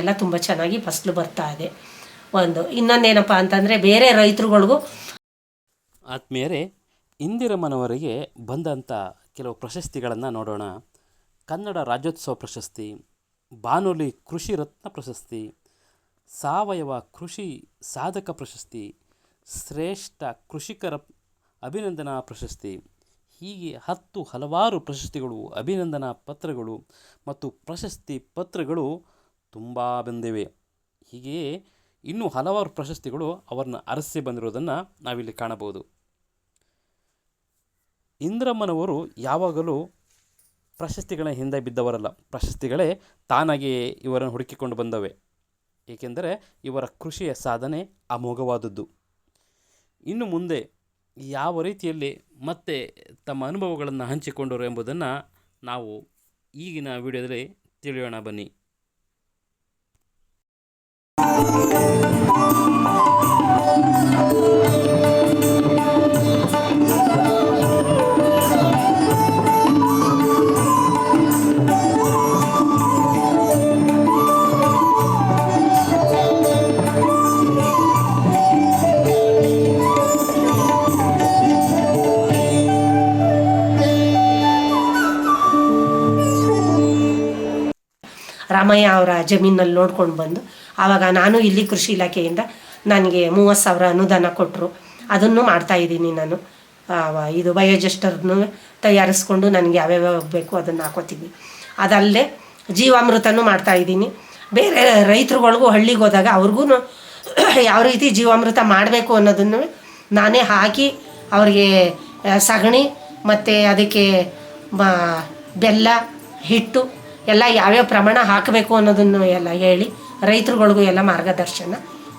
ಎಲ್ಲ ತುಂಬ ಚೆನ್ನಾಗಿ ಫಸಲು ಬರ್ತಾ ಇದೆ. ಇನ್ನೊಂದೇನಪ್ಪ ಅಂತಂದರೆ ಬೇರೆ ರೈತರುಗಳಿಗೂ ಆತ್ಮೀಯರೇ, ಇಂದಿರಮ್ಮನವರಿಗೆ ಬಂದಂಥ ಕೆಲವು ಪ್ರಶಸ್ತಿಗಳನ್ನು ನೋಡೋಣ. ಕನ್ನಡ ರಾಜ್ಯೋತ್ಸವ ಪ್ರಶಸ್ತಿ, ಬಾನುಲಿ ಕೃಷಿ ರತ್ನ ಪ್ರಶಸ್ತಿ, ಸಾವಯವ ಕೃಷಿ ಸಾಧಕ ಪ್ರಶಸ್ತಿ, ಶ್ರೇಷ್ಠ ಕೃಷಿಕರ ಅಭಿನಂದನಾ ಪ್ರಶಸ್ತಿ, ಹೀಗೆ ಹಲವಾರು ಪ್ರಶಸ್ತಿಗಳು, ಅಭಿನಂದನಾ ಪತ್ರಗಳು ಮತ್ತು ಪ್ರಶಸ್ತಿ ಪತ್ರಗಳು ತುಂಬ ಬಂದಿವೆ. ಹೀಗೆಯೇ ಇನ್ನೂ ಹಲವಾರು ಪ್ರಶಸ್ತಿಗಳು ಅವರನ್ನು ಅರಸಿ ಬಂದಿರೋದನ್ನು ನಾವಿಲ್ಲಿ ಕಾಣಬಹುದು. ಇಂದಿರಮ್ಮನವರು ಯಾವಾಗಲೂ ಪ್ರಶಸ್ತಿಗಳ ಹಿಂದೆ ಬಿದ್ದವರಲ್ಲ, ಪ್ರಶಸ್ತಿಗಳೇ ತಾನಾಗಿಯೇ ಇವರನ್ನು ಹುಡುಕಿಕೊಂಡು ಬಂದವೆ. ಏಕೆಂದರೆ ಇವರ ಕೃಷಿಯ ಸಾಧನೆ ಅಮೋಘವಾದದ್ದು. ಇನ್ನು ಮುಂದೆ ಯಾವ ರೀತಿಯಲ್ಲಿ ಮತ್ತೆ ತಮ್ಮ ಅನುಭವಗಳನ್ನು ಹಂಚಿಕೊಂಡರು ಎಂಬುದನ್ನು ನಾವು ಈಗಿನ ವಿಡಿಯೋದಲ್ಲಿ ತಿಳಿಯೋಣ ಬನ್ನಿ. ರಾಮಯ್ಯ ಅವರ ಜಮೀನಲ್ಲಿ ನೋಡ್ಕೊಂಡು ಬಂದು ಆವಾಗ ನಾನು ಇಲ್ಲಿ ಕೃಷಿ ಇಲಾಖೆಯಿಂದ ನನಗೆ 30,000 ಅನುದಾನ ಕೊಟ್ಟರು. ಅದನ್ನು ಮಾಡ್ತಾಯಿದ್ದೀನಿ ನಾನು. ಇದು ಬಯೋಜೆಸ್ಟರ್ನು ತಯಾರಿಸ್ಕೊಂಡು ನನಗೆ ಯಾವ್ಯಾವ ಬೇಕು ಅದನ್ನು ಹಾಕೋತೀವಿ. ಅದಲ್ಲದೆ ಜೀವಾಮೃತನೂ ಮಾಡ್ತಾಯಿದ್ದೀನಿ. ಬೇರೆ ರೈತರುಗಳಿಗೂ ಹಳ್ಳಿಗೆ ಹೋದಾಗ ಅವ್ರಿಗೂ ಯಾವ ರೀತಿ ಜೀವಾಮೃತ ಮಾಡಬೇಕು ಅನ್ನೋದನ್ನು ನಾನೇ ಹಾಕಿ ಅವ್ರಿಗೆ ಸಗಣಿ ಮತ್ತು ಅದಕ್ಕೆ ಬೆಲ್ಲ, ಹಿಟ್ಟು ಎಲ್ಲ ಯಾವ್ಯಾವ ಪ್ರಮಾಣ ಹಾಕಬೇಕು ಅನ್ನೋದನ್ನು ಎಲ್ಲ ಹೇಳಿ ರೈತರುಗಳಿಗೂ ಎಲ್ಲ ಮಾರ್ಗದರ್ಶನ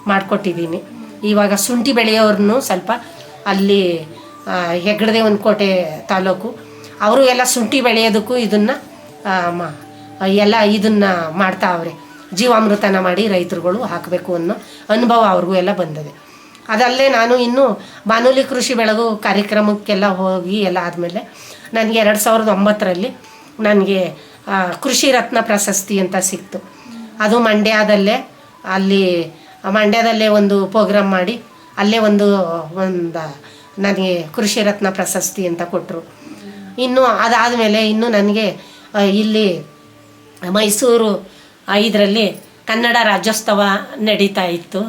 ಮಾಡಿಕೊಟ್ಟಿದ್ದೀನಿ. ಇವಾಗ ಶುಂಠಿ ಬೆಳೆಯೋರ್ನು ಸ್ವಲ್ಪ ಅಲ್ಲಿ ಹೆಗ್ಗಡದೆ ಹೊಸಕೋಟೆ ತಾಲೂಕು ಅವರು ಎಲ್ಲ ಶುಂಠಿ ಬೆಳೆಯೋದಕ್ಕೂ ಇದನ್ನು ಇದನ್ನು ಮಾಡ್ತಾವ್ರೆ. ಜೀವಾಮೃತನ ಮಾಡಿ ರೈತರುಗಳು ಹಾಕಬೇಕು ಅನ್ನೋ ಅನುಭವ ಅವ್ರಿಗೂ ಎಲ್ಲ ಬಂದಿದೆ. ಅದಲ್ಲದೆ ನಾನು ಇನ್ನೂ ಬಾನುಲಿ ಕೃಷಿ ಬೆಳಗು ಕಾರ್ಯಕ್ರಮಕ್ಕೆಲ್ಲ ಹೋಗಿ ಎಲ್ಲ ಆದಮೇಲೆ ನನಗೆ 2009ರಲ್ಲಿ ನನಗೆ ಕೃಷಿ ರತ್ನ ಪ್ರಶಸ್ತಿ ಅಂತ ಸಿಕ್ತು. ಅದು ಮಂಡ್ಯದಲ್ಲೇ ಒಂದು ಪ್ರೋಗ್ರಾಮ್ ಮಾಡಿ ಅಲ್ಲೇ ಒಂದು ನನಗೆ ಕೃಷಿ ರತ್ನ ಪ್ರಶಸ್ತಿ ಅಂತ ಕೊಟ್ಟರು. ಇನ್ನು ಅದಾದಮೇಲೆ ಇನ್ನು ನನಗೆ ಇಲ್ಲಿ ಮೈಸೂರು ಇದರಲ್ಲಿ ಕನ್ನಡ ರಾಜ್ಯೋತ್ಸವ ನಡೀತಾ ಇತ್ತು.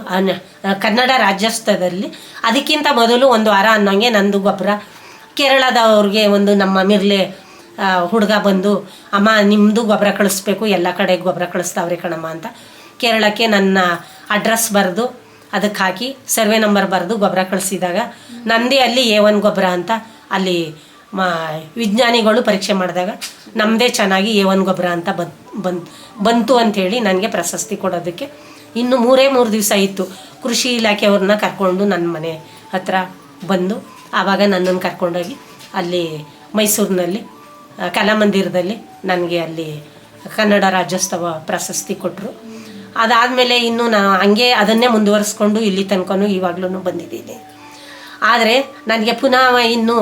ಕನ್ನಡ ರಾಜ್ಯೋತ್ಸವದಲ್ಲಿ ಅದಕ್ಕಿಂತ ಮೊದಲು ಒಂದು ವಾರ ಅನ್ನೋಂಗೆ ನಂದು ಗೊಬ್ಬರ ಕೇರಳದವ್ರಿಗೆ ಒಂದು ನಮ್ಮ ಮಿರ್ಲೆ ಹುಡುಗ ಬಂದು, ಅಮ್ಮ ನಿಮ್ಮದು ಗೊಬ್ಬರ ಕಳಿಸ್ಬೇಕು, ಎಲ್ಲ ಕಡೆ ಗೊಬ್ಬರ ಕಳಿಸ್ತಾವ್ರೆ ಕಣಮ್ಮ ಅಂತ ಕೇರಳಕ್ಕೆ ನನ್ನ ಅಡ್ರೆಸ್ ಬರೆದು ಅದಕ್ಕೆ ಹಾಕಿ ಸರ್ವೆ ನಂಬರ್ ಬರೆದು ಗೊಬ್ಬರ ಕಳಿಸಿದಾಗ ನಂದೇ ಅಲ್ಲಿ A1 ಗೊಬ್ಬರ ಅಂತ ಅಲ್ಲಿ ವಿಜ್ಞಾನಿಗಳು ಪರೀಕ್ಷೆ ಮಾಡಿದಾಗ ನಮ್ಮದೇ ಚೆನ್ನಾಗಿ A1 ಗೊಬ್ಬರ ಅಂತ ಬಂತು ಅಂಥೇಳಿ ನನಗೆ ಪ್ರಶಸ್ತಿ ಕೊಡೋದಕ್ಕೆ ಇನ್ನು 3 ದಿವಸ ಇತ್ತು. ಕೃಷಿ ಇಲಾಖೆಯವ್ರನ್ನ ಕರ್ಕೊಂಡು ನನ್ನ ಮನೆ ಹತ್ರ ಬಂದು ಆವಾಗ ನನ್ನನ್ನು ಕರ್ಕೊಂಡೋಗಿ ಅಲ್ಲಿ ಮೈಸೂರಿನಲ್ಲಿ ಕಲಾಮಂದಿರದಲ್ಲಿ ನನಗೆ ಅಲ್ಲಿ ಕನ್ನಡ ರಾಜ್ಯೋತ್ಸವ ಪ್ರಶಸ್ತಿ ಕೊಟ್ಟರು. ಅದಾದಮೇಲೆ ಇನ್ನು ಹಂಗೆ ಅದನ್ನೇ ಮುಂದುವರಿಸ್ಕೊಂಡು ಇಲ್ಲಿ ತನಕನೂ ಇವಾಗಲೂ ಬಂದಿದ್ದೀನಿ. ಆದರೆ ನನಗೆ ಪುನಃ ಇನ್ನು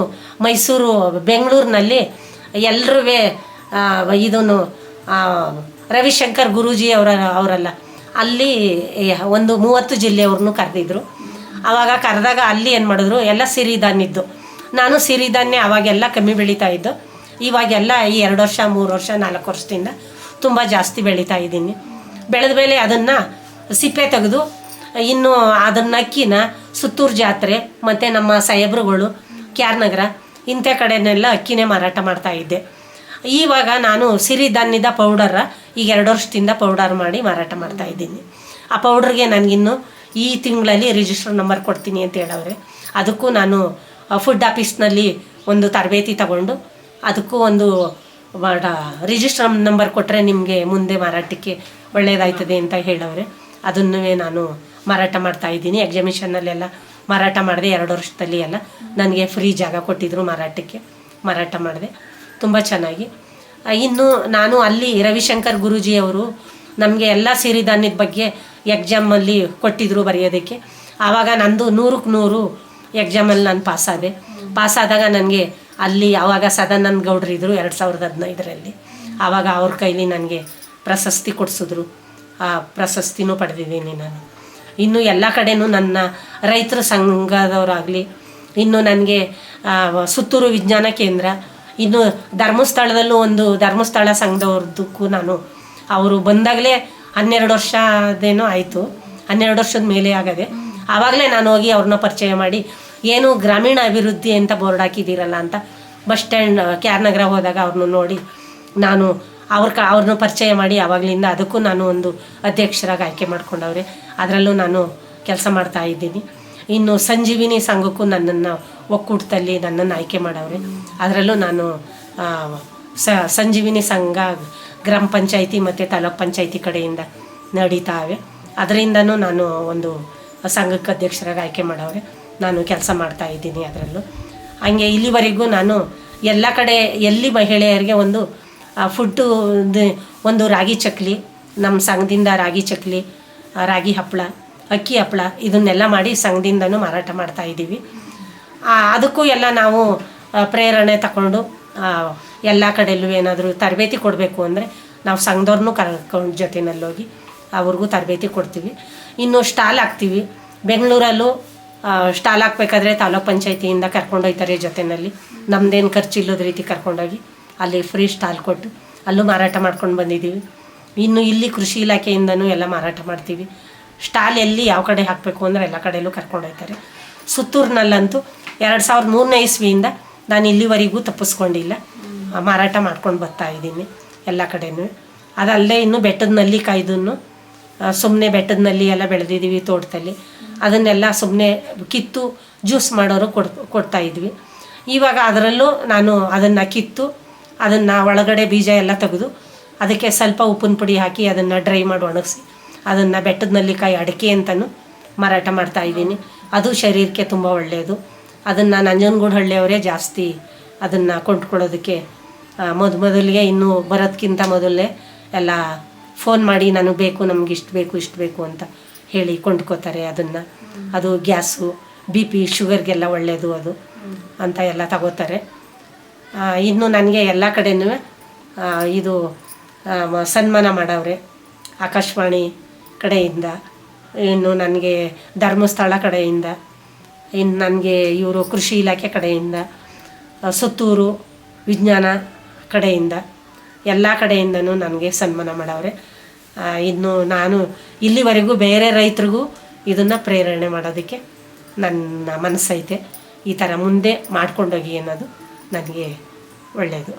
ಮೈಸೂರು ಬೆಂಗಳೂರಿನಲ್ಲಿ ಎಲ್ಲರೂ ಇದನ್ನು ರವಿಶಂಕರ್ ಗುರೂಜಿ ಅವರಲ್ಲ ಅಲ್ಲಿ ಒಂದು 30 ಜಿಲ್ಲೆಯವ್ರನ್ನೂ ಕರೆದಿದ್ರು. ಆವಾಗ ಕರೆದಾಗ ಅಲ್ಲಿ ಏನು ಮಾಡಿದ್ರು, ಎಲ್ಲ ಸಿರಿಧಾನ್ಯದ್ದು. ನಾನು ಸಿರಿಧಾನ್ಯ ಅವಾಗೆಲ್ಲ ಕಮ್ಮಿ ಬೆಳೀತಾ ಇದ್ದು. ಇವಾಗೆಲ್ಲ ಈ 2 ವರ್ಷ 3 ವರ್ಷ 4 ವರ್ಷದಿಂದ ತುಂಬ ಜಾಸ್ತಿ ಬೆಳೀತಾ ಇದ್ದೀನಿ. ಬೆಳೆದ ಮೇಲೆ ಅದನ್ನು ಸಿಪ್ಪೆ ತೆಗೆದು ಇನ್ನು ಅದನ್ನ ಅಕ್ಕಿನ ಸುತ್ತೂರು ಜಾತ್ರೆ ಮತ್ತು ನಮ್ಮ ಸಾಹೇಬ್ರುಗಳು KR ನಗರ ಇಂಥ ಕಡೆನೆಲ್ಲ ಅಕ್ಕಿನೇ ಮಾರಾಟ ಮಾಡ್ತಾಯಿದ್ದೆ. ಇವಾಗ ನಾನು ಸಿರಿಧಾನ್ಯದ ಪೌಡರ ಈಗ 2 ವರ್ಷದಿಂದ ಪೌಡರ್ ಮಾಡಿ ಮಾರಾಟ ಮಾಡ್ತಾಯಿದ್ದೀನಿ. ಆ ಪೌಡ್ರಿಗೆ ನನಗಿನ್ನು ಈ ತಿಂಗಳಲ್ಲಿ ರಿಜಿಸ್ಟರ್ ನಂಬರ್ ಕೊಡ್ತೀನಿ ಅಂತ ಹೇಳವ್ರೆ. ಅದಕ್ಕೂ ನಾನು ಫುಡ್ ಆಫೀಸ್ನಲ್ಲಿ ಒಂದು ತರಬೇತಿ ತಗೊಂಡು ಅದಕ್ಕೂ ಒಂದು ರಿಜಿಸ್ಟರ್ ನಂಬರ್ ಕೊಟ್ಟರೆ ನಿಮಗೆ ಮುಂದೆ ಮಾರಾಟಕ್ಕೆ ಒಳ್ಳೆಯದಾಯ್ತದೆ ಅಂತ ಹೇಳವ್ರೆ. ಅದನ್ನು ನಾನು ಮಾರಾಟ ಮಾಡ್ತಾಯಿದ್ದೀನಿ. ಎಕ್ಸಿಬಿಷನ್ನಲ್ಲೆಲ್ಲ ಮಾರಾಟ ಮಾಡಿದೆ. 2 ವರ್ಷದಲ್ಲಿ ಎಲ್ಲ ನನಗೆ ಫ್ರೀ ಜಾಗ ಕೊಟ್ಟಿದ್ದರು, ಮಾರಾಟ ಮಾಡಿದೆ ತುಂಬ ಚೆನ್ನಾಗಿ. ಇನ್ನು ನಾನು ಅಲ್ಲಿ ರವಿಶಂಕರ್ ಗುರೂಜಿಯವರು ನಮಗೆ ಎಲ್ಲ ಸಿರಿಧಾನ್ಯದ ಬಗ್ಗೆ ಎಕ್ಸಾಮಲ್ಲಿ ಕೊಟ್ಟಿದ್ದರು ಬರೆಯೋದಕ್ಕೆ. ಆವಾಗ ನಂದು 100ಕ್ಕೆ 100 ಎಕ್ಸಾಮಲ್ಲಿ ನಾನು ಪಾಸಾದಾಗ ನನಗೆ ಅಲ್ಲಿ ಆವಾಗ ಸದಾನಂದ ಗೌಡ್ರು ಇದ್ದರು 2015ರಲ್ಲಿ. ಆವಾಗ ಅವ್ರ ಕೈಲಿ ನನಗೆ ಪ್ರಶಸ್ತಿ ಕೊಡಿಸಿದ್ರು. ಪ್ರಶಸ್ತಿನೂ ಪಡೆದಿದ್ದೀನಿ ನಾನು. ಇನ್ನು ಎಲ್ಲ ಕಡೆನೂ ನನ್ನ ರೈತರ ಸಂಘದವರಾಗಲಿ, ಇನ್ನು ನನಗೆ ಸುತ್ತೂರು ವಿಜ್ಞಾನ ಕೇಂದ್ರ, ಇನ್ನು ಧರ್ಮಸ್ಥಳದಲ್ಲೂ ಒಂದು ಧರ್ಮಸ್ಥಳ ಸಂಘದವ್ರದ್ದಕ್ಕೂ ನಾನು ಅವರು ಬಂದಾಗಲೇ 12 ವರ್ಷದೇನೋ ಆಯಿತು, 12 ವರ್ಷದ ಮೇಲೆ ಆಗದೆ. ಆವಾಗಲೇ ನಾನು ಹೋಗಿ ಅವ್ರನ್ನ ಪರಿಚಯ ಮಾಡಿ, ಏನು ಗ್ರಾಮೀಣ ಅಭಿವೃದ್ಧಿ ಅಂತ ಬೋರ್ಡ್ ಹಾಕಿದ್ದೀರಲ್ಲ ಅಂತ ಬಸ್ ಸ್ಟ್ಯಾಂಡ್ KR ನಗರ ಹೋದಾಗ ಅವ್ರನ್ನ ನೋಡಿ ನಾನು ಅವ್ರನ್ನ ಪರಿಚಯ ಮಾಡಿ ಆವಾಗಲಿಂದ ಅದಕ್ಕೂ ನಾನು ಒಂದು ಅಧ್ಯಕ್ಷರಾಗಿ ಆಯ್ಕೆ ಮಾಡ್ಕೊಂಡವ್ರೆ. ಅದರಲ್ಲೂ ನಾನು ಕೆಲಸ ಮಾಡ್ತಾ ಇದ್ದೀನಿ. ಇನ್ನು ಸಂಜೀವಿನಿ ಸಂಘಕ್ಕೂ ನನ್ನನ್ನು ಒಕ್ಕೂಟದಲ್ಲಿ ನನ್ನನ್ನು ಆಯ್ಕೆ ಮಾಡವ್ರೆ. ಅದರಲ್ಲೂ ನಾನು ಸಂಜೀವಿನಿ ಸಂಘ ಗ್ರಾಮ ಪಂಚಾಯಿತಿ ಮತ್ತು ತಾಲೂಕ್ ಪಂಚಾಯಿತಿ ಕಡೆಯಿಂದ ನಡೀತಾವೆ. ಅದರಿಂದನೂ ನಾನು ಒಂದು ಸಂಘಕ್ಕೆ ಅಧ್ಯಕ್ಷರಾಗಿ ಆಯ್ಕೆ ಮಾಡವ್ರೆ. ನಾನು ಕೆಲಸ ಮಾಡ್ತಾ ಇದ್ದೀನಿ ಅದರಲ್ಲೂ. ಹಾಗೆ ಇಲ್ಲಿವರೆಗೂ ನಾನು ಎಲ್ಲ ಕಡೆ ಎಲ್ಲಿ ಮಹಿಳೆಯರಿಗೆ ಒಂದು ಫುಡ್ಡು ಒಂದು ರಾಗಿ ಚಕ್ಲಿ, ನಮ್ಮ ಸಂಘದಿಂದ ರಾಗಿ ಚಕ್ಲಿ, ರಾಗಿ ಹಪ್ಪಳ, ಅಕ್ಕಿ ಹಪ್ಪಳ ಇದನ್ನೆಲ್ಲ ಮಾಡಿ ಸಂಘದಿಂದನೂ ಮಾರಾಟ ಮಾಡ್ತಾ ಇದ್ದೀವಿ. ಅದಕ್ಕೂ ಎಲ್ಲ ನಾವು ಪ್ರೇರಣೆ ತಗೊಂಡು ಎಲ್ಲ ಕಡೆಯಲ್ಲೂ ಏನಾದರೂ ತರಬೇತಿ ಕೊಡಬೇಕು ಅಂದರೆ ನಾವು ಸಂಘದವ್ರನ್ನೂ ಕರ್ಕೊಂಡು ಜೊತೆಯಲ್ಲೋಗಿ ಅವ್ರಿಗೂ ತರಬೇತಿ ಕೊಡ್ತೀವಿ. ಇನ್ನು ಸ್ಟಾಲ್ ಹಾಕ್ತೀವಿ. ಬೆಂಗಳೂರಲ್ಲೂ ಸ್ಟಾಲ್ ಹಾಕ್ಬೇಕಾದ್ರೆ ತಾಲೂಕ್ ಪಂಚಾಯಿತಿಯಿಂದ ಕರ್ಕೊಂಡೋಗ್ತಾರೆ ಜೊತೆಯಲ್ಲಿ. ನಮ್ಮದೇನು ಖರ್ಚಿಲ್ಲದ ರೀತಿ ಕರ್ಕೊಂಡೋಗಿ ಅಲ್ಲಿ ಫ್ರೀ ಸ್ಟಾಲ್ ಕೊಟ್ಟು ಅಲ್ಲೂ ಮಾರಾಟ ಮಾಡ್ಕೊಂಡು ಬಂದಿದ್ದೀವಿ. ಇನ್ನು ಇಲ್ಲಿ ಕೃಷಿ ಇಲಾಖೆಯಿಂದನೂ ಎಲ್ಲ ಮಾರಾಟ ಮಾಡ್ತೀವಿ. ಸ್ಟಾಲ್ ಎಲ್ಲಿ ಯಾವ ಕಡೆ ಹಾಕಬೇಕು ಅಂದರೆ ಎಲ್ಲ ಕಡೆಯಲ್ಲೂ ಕರ್ಕೊಂಡೋಗ್ತಾರೆ. ಸುತ್ತೂರಿನಲ್ಲಂತೂ 2003ನೇ ಇಸ್ವಿಯಿಂದ ನಾನು ಇಲ್ಲಿವರೆಗೂ ತಪ್ಪಿಸ್ಕೊಂಡಿಲ್ಲ, ಮಾರಾಟ ಮಾಡ್ಕೊಂಡು ಬರ್ತಾ ಇದ್ದೀನಿ ಎಲ್ಲ ಕಡೆಯೂ. ಅದಲ್ಲದೆ ಇನ್ನು ಬೆಟ್ಟದ ನಲ್ಲಿಕಾಯ್ದನ್ನು ಸುಮ್ಮನೆ ಬೆಟ್ಟದ ನಲ್ಲಿ ಎಲ್ಲ ಬೆಳೆದಿದ್ದೀವಿ ತೋಟದಲ್ಲಿ. ಅದನ್ನೆಲ್ಲ ಸುಮ್ಮನೆ ಕಿತ್ತು ಜ್ಯೂಸ್ ಮಾಡೋರು ಕೊಡ್ತಾಯಿದ್ವಿ. ಇವಾಗ ಅದರಲ್ಲೂ ನಾನು ಅದನ್ನು ಕಿತ್ತು ಅದನ್ನು ಒಳಗಡೆ ಬೀಜ ಎಲ್ಲ ತೆಗೆದು ಅದಕ್ಕೆ ಸ್ವಲ್ಪ ಉಪ್ಪಿನ ಪುಡಿ ಹಾಕಿ ಅದನ್ನು ಡ್ರೈ ಮಾಡಿ ಒಣಗಿಸಿ ಅದನ್ನು ಬೆಟ್ಟದ ನಲ್ಲಿಕಾಯಿ ಅಡಿಕೆ ಅಂತಲೂ ಮಾರಾಟ ಮಾಡ್ತಾಯಿದ್ದೀನಿ. ಅದು ಶರೀರಕ್ಕೆ ತುಂಬ ಒಳ್ಳೆಯದು. ಅದನ್ನು ನಂಜನಗೂಡು ಹಳ್ಳಿಯವರೇ ಜಾಸ್ತಿ ಅದನ್ನು ಕೊಂಡ್ಕೊಳ್ಳೋದಕ್ಕೆ ಮೊದಲಿಗೆ ಇನ್ನೂ ಬರೋದಕ್ಕಿಂತ ಮೊದಲೇ ಎಲ್ಲ ಫೋನ್ ಮಾಡಿ ನನಗೆ ಬೇಕು, ನಮ್ಗೆ ಇಷ್ಟು ಬೇಕು ಅಂತ ಹೇಳಿ ಕೊಂಡ್ಕೋತಾರೆ ಅದನ್ನು. ಅದು ಗ್ಯಾಸು, BP, ಶುಗರ್ಗೆಲ್ಲ ಒಳ್ಳೆಯದು ಅದು ಅಂತ ಎಲ್ಲ ತಗೋತಾರೆ. ಇನ್ನು ನನಗೆ ಎಲ್ಲ ಕಡೆಯೂ ಇದು ಸನ್ಮಾನ ಮಾಡವ್ರೆ ಆಕಾಶವಾಣಿ ಕಡೆಯಿಂದ, ಇನ್ನು ನನಗೆ ಧರ್ಮಸ್ಥಳ ಕಡೆಯಿಂದ, ಇನ್ನು ನನಗೆ ಇವರು ಕೃಷಿ ಇಲಾಖೆ ಕಡೆಯಿಂದ, ಸುತ್ತೂರು ವಿಜ್ಞಾನ ಕಡೆಯಿಂದ, ಎಲ್ಲ ಕಡೆಯಿಂದನೂ ನನಗೆ ಸನ್ಮಾನ ಮಾಡವ್ರೆ. ಇನ್ನು ನಾನು ಇಲ್ಲಿವರೆಗೂ ಬೇರೆ ರೈತರಿಗೂ ಇದನ್ನು ಪ್ರೇರಣೆ ಮಾಡೋದಕ್ಕೆ ನನ್ನ ಮನಸ್ಸೈತೆ. ಈ ಥರ ಮುಂದೆ ಮಾಡ್ಕೊಂಡೋಗಿ ಅನ್ನೋದು ನನಗೆ ಒಳ್ಳೆಯದು.